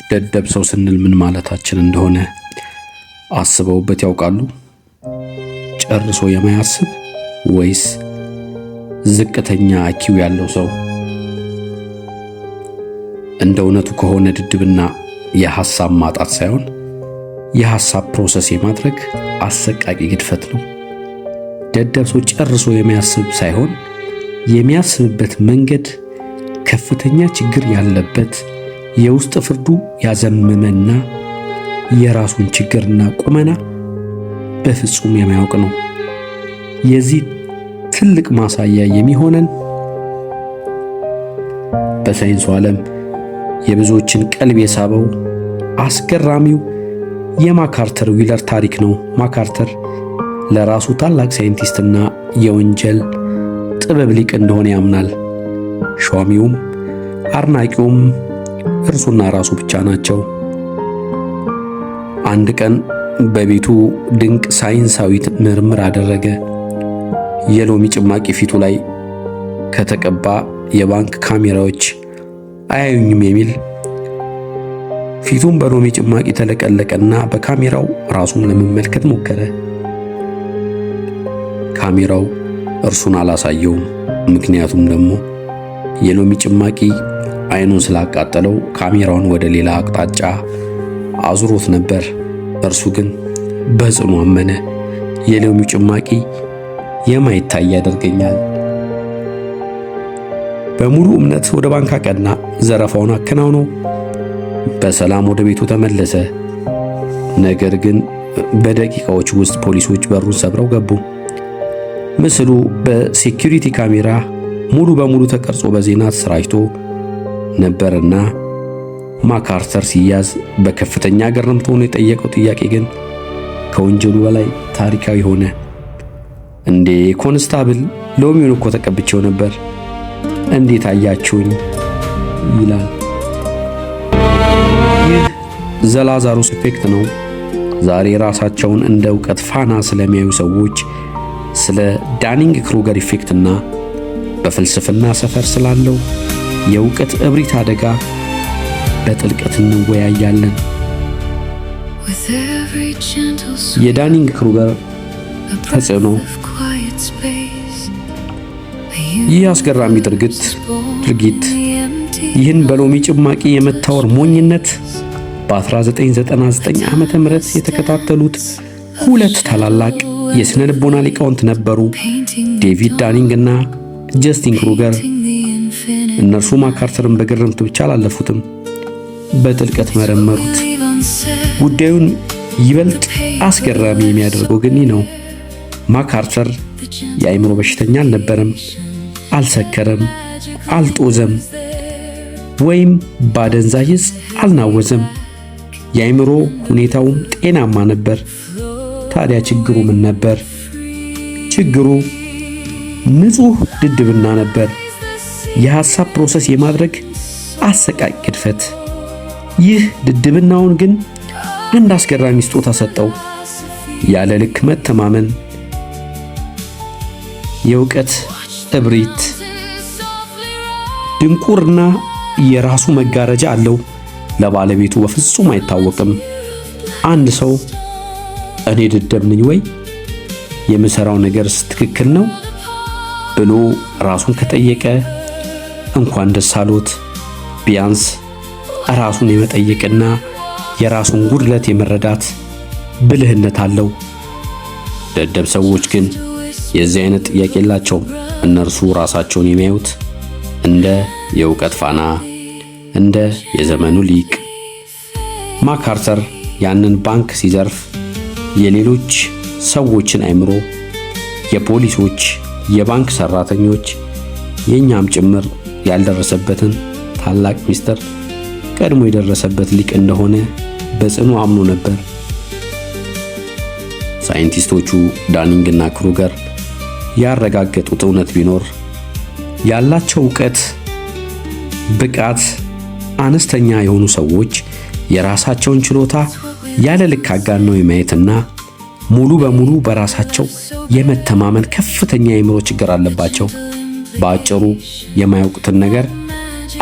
ደደብ ሰው ስንል ምን ማለታችን እንደሆነ አስበውበት ያውቃሉ? ጨርሶ የማያስብ ወይስ ዝቅተኛ IQ ያለው ሰው? እንደ እውነቱ ከሆነ ድድብና የሐሳብ ማጣት ሳይሆን የሐሳብ ፕሮሰስ የማድረግ አሰቃቂ ግድፈት ነው። ደደብ ሰው ጨርሶ የማያስብ ሳይሆን የሚያስብበት መንገድ ከፍተኛ ችግር ያለበት፣ የውስጥ ፍርዱ ያዘመመና የራሱን ችግርና ቁመና በፍጹም የማያውቅ ነው። የዚህ ትልቅ ማሳያ የሚሆነን በሳይንሱ ዓለም የብዙዎችን ቀልብ የሳበው አስገራሚው የማካርተር ዊለር ታሪክ ነው። ማካርተር ለራሱ ታላቅ ሳይንቲስትና የወንጀል ጥበብ ሊቅ እንደሆነ ያምናል። ሿሚውም አድናቂውም እርሱና ራሱ ብቻ ናቸው። አንድ ቀን በቤቱ ድንቅ ሳይንሳዊ ምርምር አደረገ። የሎሚ ጭማቂ ፊቱ ላይ ከተቀባ የባንክ ካሜራዎች አያዩኝም የሚል ፊቱን በሎሚ ጭማቂ ተለቀለቀና በካሜራው ራሱን ለመመልከት ሞከረ። ካሜራው እርሱን አላሳየውም። ምክንያቱም ደግሞ የሎሚ ጭማቂ አይኑን ስላቃጠለው ካሜራውን ወደ ሌላ አቅጣጫ አዙሮት ነበር። እርሱ ግን በጽኑ አመነ። የሎሚ ጭማቂ የማይታይ ያደርገኛል። በሙሉ እምነት ወደ ባንክ አቀና። ዘረፋውን አከናውኖ በሰላም ወደ ቤቱ ተመለሰ። ነገር ግን በደቂቃዎች ውስጥ ፖሊሶች በሩን ሰብረው ገቡ። ምስሉ በሴኩሪቲ ካሜራ ሙሉ በሙሉ ተቀርጾ በዜና ተሰራጭቶ ነበርና ማካርተር ሲያዝ በከፍተኛ ግርምት ሆኖ የጠየቀው ጥያቄ ግን ከወንጀሉ በላይ ታሪካዊ ሆነ። እንዴ ኮንስታብል፣ ሎሚውን እኮ ተቀብቼው ነበር፣ እንዴት አያችሁኝ? ይላል። ይህ ዘላዛሩስ ኢፌክት ነው። ዛሬ ራሳቸውን እንደ ዕውቀት ፋና ስለሚያዩ ሰዎች ስለ ዳኒንግ ክሩገር ኢፌክትና በፍልስፍና ሰፈር ስላለው የዕውቀት እብሪት አደጋ በጥልቀት እንወያያለን። የዳኒንግ ክሩገር ተጽዕኖ። ይህ አስገራሚ ድርጊት ይህን በሎሚ ጭማቂ የመታወር ሞኝነት በ1999 ዓመተ ምህረት የተከታተሉት ሁለት ታላላቅ የሥነ ልቦና ሊቃውንት ነበሩ፣ ዴቪድ ዳኒንግ እና ጀስቲን ክሩገር። እነርሱ ማካርተርን በግርምት ብቻ አላለፉትም፣ በጥልቀት መረመሩት። ጉዳዩን ይበልጥ አስገራሚ የሚያደርገው ግን ነው። ማካርተር የአእምሮ በሽተኛ አልነበረም፣ አልሰከረም፣ አልጦዘም ወይም ባደንዛዥ ዕፅ አልናወዘም። የአእምሮ ሁኔታውም ጤናማ ነበር። ታዲያ ችግሩ ምን ነበር? ችግሩ ንጹሕ ድድብና ነበር። የሐሳብ ፕሮሰስ የማድረግ አሰቃቂ ግድፈት። ይህ ድድብናውን ግን አንድ አስገራሚ ስጦታ ሰጠው። ያለ ልክ መተማመን፣ የዕውቀት እብሪት። ድንቁርና የራሱ መጋረጃ አለው። ለባለቤቱ በፍጹም አይታወቅም። አንድ ሰው እኔ ድደብ ነኝ ወይ? የምሰራው ነገርስ ትክክል ነው ብሎ ራሱን ከጠየቀ እንኳን ደስ አሎት። ቢያንስ ራሱን የመጠየቅና የራሱን ጉድለት የመረዳት ብልህነት አለው። ደደብ ሰዎች ግን የዚህ አይነት ጥያቄ የላቸውም። እነርሱ ራሳቸውን የሚያዩት እንደ የዕውቀት ፋና፣ እንደ የዘመኑ ሊቅ። ማካርተር ያንን ባንክ ሲዘርፍ የሌሎች ሰዎችን አእምሮ፣ የፖሊሶች፣ የባንክ ሰራተኞች፣ የኛም ጭምር ያልደረሰበትን ታላቅ ሚስጥር ቀድሞ የደረሰበት ሊቅ እንደሆነ በጽኑ አምኖ ነበር። ሳይንቲስቶቹ ዳኒንግና ክሩገር ያረጋገጡት እውነት ቢኖር ያላቸው ዕውቀት ብቃት አነስተኛ የሆኑ ሰዎች የራሳቸውን ችሎታ ያለ ልክ አጋነው የማየትና ሙሉ በሙሉ በራሳቸው የመተማመን ከፍተኛ የአእምሮ ችግር አለባቸው። በአጭሩ የማያውቁትን ነገር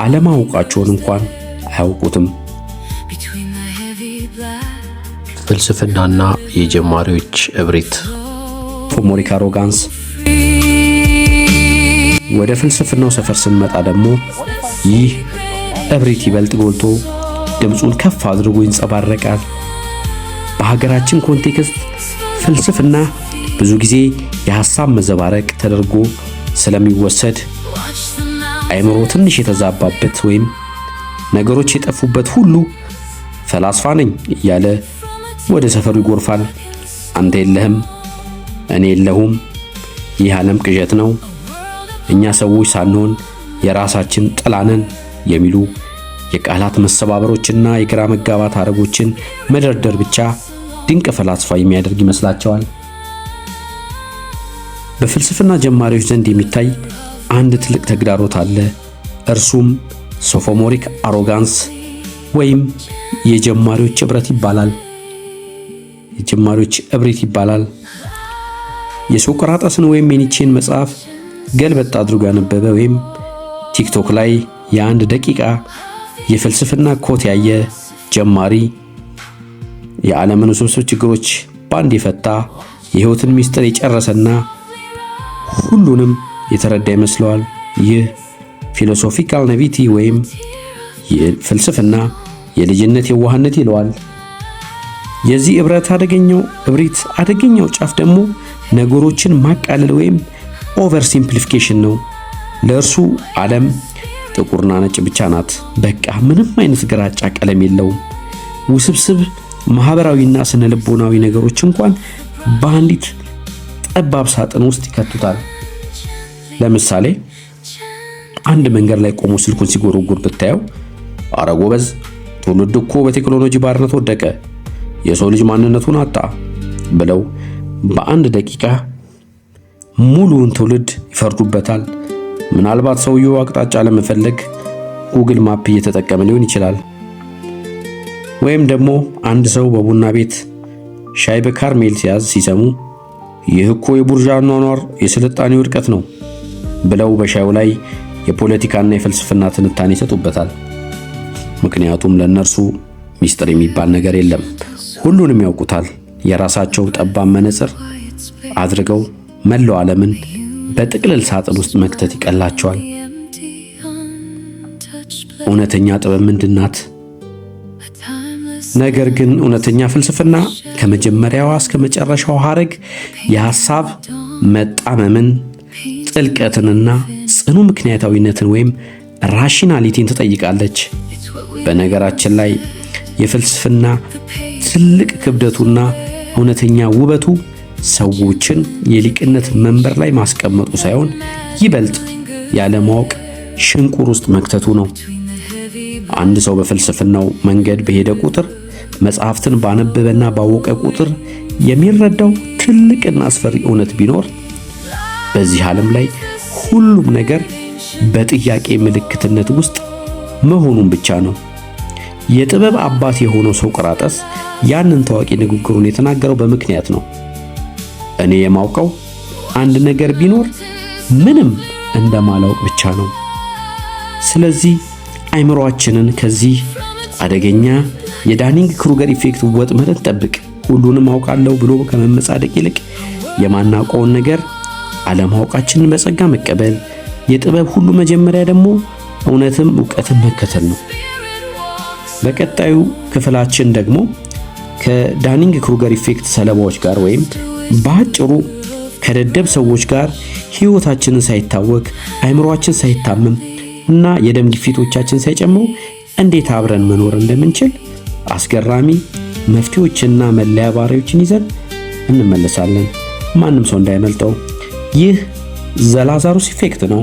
አለማወቃቸውን እንኳን አያውቁትም። ፍልስፍናና የጀማሪዎች እብሪት። ሶፎሞሪክ አሮጋንስ። ወደ ፍልስፍናው ሰፈር ስንመጣ ደግሞ ይህ እብሪት ይበልጥ ጎልቶ ድምፁን ከፍ አድርጎ ይንጸባረቃል። በሀገራችን ኮንቴክስት ፍልስፍና ብዙ ጊዜ የሐሳብ መዘባረቅ ተደርጎ ስለሚወሰድ አይምሮ ትንሽ የተዛባበት ወይም ነገሮች የጠፉበት ሁሉ ፈላስፋ ነኝ እያለ ወደ ሰፈሩ ይጎርፋል። አንተ የለህም፣ እኔ የለሁም፣ ይህ ዓለም ቅዠት ነው፣ እኛ ሰዎች ሳንሆን የራሳችን ጥላ ነን የሚሉ የቃላት መሰባበሮችና የግራ መጋባት ሐረጎችን መደርደር ብቻ ድንቅ ፈላስፋ የሚያደርግ ይመስላቸዋል። በፍልስፍና ጀማሪዎች ዘንድ የሚታይ አንድ ትልቅ ተግዳሮት አለ። እርሱም ሶፎሞሪክ አሮጋንስ ወይም የጀማሪዎች እብሪት ይባላል። የሶቅራጠስን ወይም የኒቼን መጽሐፍ ገልበጥ አድርጎ ያነበበ ወይም ቲክቶክ ላይ የአንድ ደቂቃ የፍልስፍና ኮት ያየ ጀማሪ የዓለምን ውስብስብ ችግሮች ባንድ የፈታ የሕይወትን ምስጢር የጨረሰና ሁሉንም የተረዳ ይመስለዋል። ይህ ፊሎሶፊካል ኔቪቲ ወይም ፍልስፍና የልጅነት የዋህነት ይለዋል። የዚህ እብሪት አደገኛው ጫፍ ደግሞ ነገሮችን ማቃለል ወይም ኦቨር ሲምፕሊፊኬሽን ነው። ለእርሱ ዓለም ጥቁርና ነጭ ብቻ ናት። በቃ ምንም አይነት ግራጫ ቀለም የለውም። ውስብስብ ማህበራዊና ስነ ልቦናዊ ነገሮች እንኳን በአንዲት ጠባብ ሳጥን ውስጥ ይከቱታል። ለምሳሌ አንድ መንገድ ላይ ቆሞ ስልኩን ሲጎረጉር ብታየው፣ አረ ጎበዝ፣ ትውልድ እኮ በቴክኖሎጂ ባርነት ወደቀ፣ የሰው ልጅ ማንነቱን አጣ ብለው በአንድ ደቂቃ ሙሉውን ትውልድ ይፈርዱበታል። ምናልባት ሰውየው አቅጣጫ ለመፈለግ ጉግል ማፕ እየተጠቀመ ሊሆን ይችላል። ወይም ደግሞ አንድ ሰው በቡና ቤት ሻይ በካርሜል ሲያዝ ሲሰሙ ይህ እኮ የቡርዣ ኗኗር የስልጣኔ ውድቀት ነው ብለው በሻዩ ላይ የፖለቲካና የፍልስፍና ትንታኔ ይሰጡበታል። ምክንያቱም ለነርሱ ሚስጥር የሚባል ነገር የለም፣ ሁሉንም ያውቁታል። የራሳቸው ጠባብ መነጽር አድርገው መላው ዓለምን በጥቅልል ሳጥን ውስጥ መክተት ይቀላቸዋል። እውነተኛ ጥበብ ምንድናት? ነገር ግን እውነተኛ ፍልስፍና ከመጀመሪያዋ እስከ መጨረሻው ሐረግ የሐሳብ መጣመምን፣ ጥልቀትንና ጽኑ ምክንያታዊነትን ወይም ራሽናሊቲን ትጠይቃለች። በነገራችን ላይ የፍልስፍና ትልቅ ክብደቱና እውነተኛ ውበቱ ሰዎችን የሊቅነት መንበር ላይ ማስቀመጡ ሳይሆን ይበልጥ ያለማወቅ ሽንቁር ውስጥ መክተቱ ነው። አንድ ሰው በፍልስፍናው መንገድ በሄደ ቁጥር፣ መጽሐፍትን ባነበበና ባወቀ ቁጥር የሚረዳው ትልቅና አስፈሪ እውነት ቢኖር በዚህ ዓለም ላይ ሁሉም ነገር በጥያቄ ምልክትነት ውስጥ መሆኑን ብቻ ነው። የጥበብ አባት የሆነው ሶቅራጠስ ያንን ታዋቂ ንግግሩን የተናገረው በምክንያት ነው። እኔ የማውቀው አንድ ነገር ቢኖር ምንም እንደማላውቅ ብቻ ነው። ስለዚህ አይምሮአችንን ከዚህ አደገኛ የዳኒንግ ክሩገር ኢፌክት ወጥመድ እንጠብቅ። ሁሉንም አውቃለሁ ብሎ ከመመጻደቅ ይልቅ የማናውቀውን ነገር አለማወቃችንን በጸጋ መቀበል፣ የጥበብ ሁሉ መጀመሪያ ደግሞ እውነትም ዕውቀትን መከተል ነው። በቀጣዩ ክፍላችን ደግሞ ከዳኒንግ ክሩገር ኢፌክት ሰለባዎች ጋር ወይም በአጭሩ ከደደብ ሰዎች ጋር ሕይወታችንን ሳይታወክ አይምሮአችን ሳይታመም እና የደም ግፊቶቻችን ሳይጨምሩ እንዴት አብረን መኖር እንደምንችል አስገራሚ መፍትሄዎችና መለያ ባህሪዎችን ይዘን እንመለሳለን። ማንም ሰው እንዳይመልጠው። ይህ ዘላዛሩስ ኢፌክት ነው።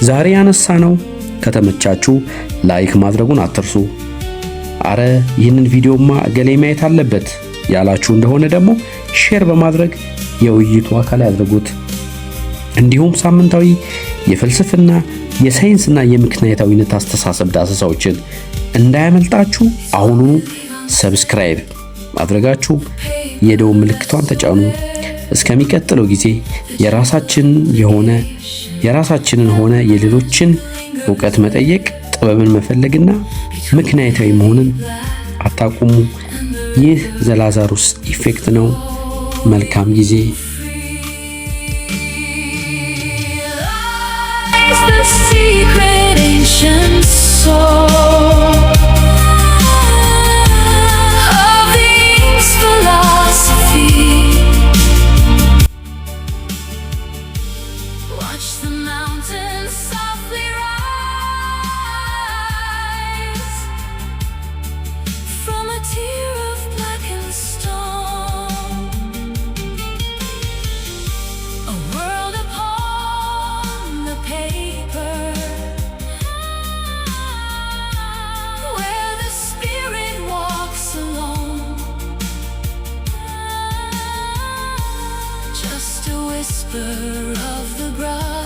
ዛሬ ያነሳነው ከተመቻችሁ ላይክ ማድረጉን አትርሱ። አረ ይህንን ቪዲዮማ እገሌ ማየት አለበት ያላችሁ እንደሆነ ደግሞ ሼር በማድረግ የውይይቱ አካል ያድርጉት። እንዲሁም ሳምንታዊ የፍልስፍና የሳይንስና የምክንያታዊነት አስተሳሰብ ዳሰሳዎችን እንዳያመልጣችሁ አሁኑኑ ሰብስክራይብ ማድረጋችሁ የደወል ምልክቷን ተጫኑ። እስከሚቀጥለው ጊዜ የራሳችንን ሆነ የሌሎችን ዕውቀት መጠየቅ፣ ጥበብን መፈለግና ምክንያታዊ መሆንን አታቁሙ። ይህ ዘላዛሩስ ኢፌክት ነው። መልካም ጊዜ። The secret ancient soul of the East philosophy. Watch the mountains softly rise from a tear of blackened stone. A world upon the paper, where the spirit walks alone. Just a whisper of the grass.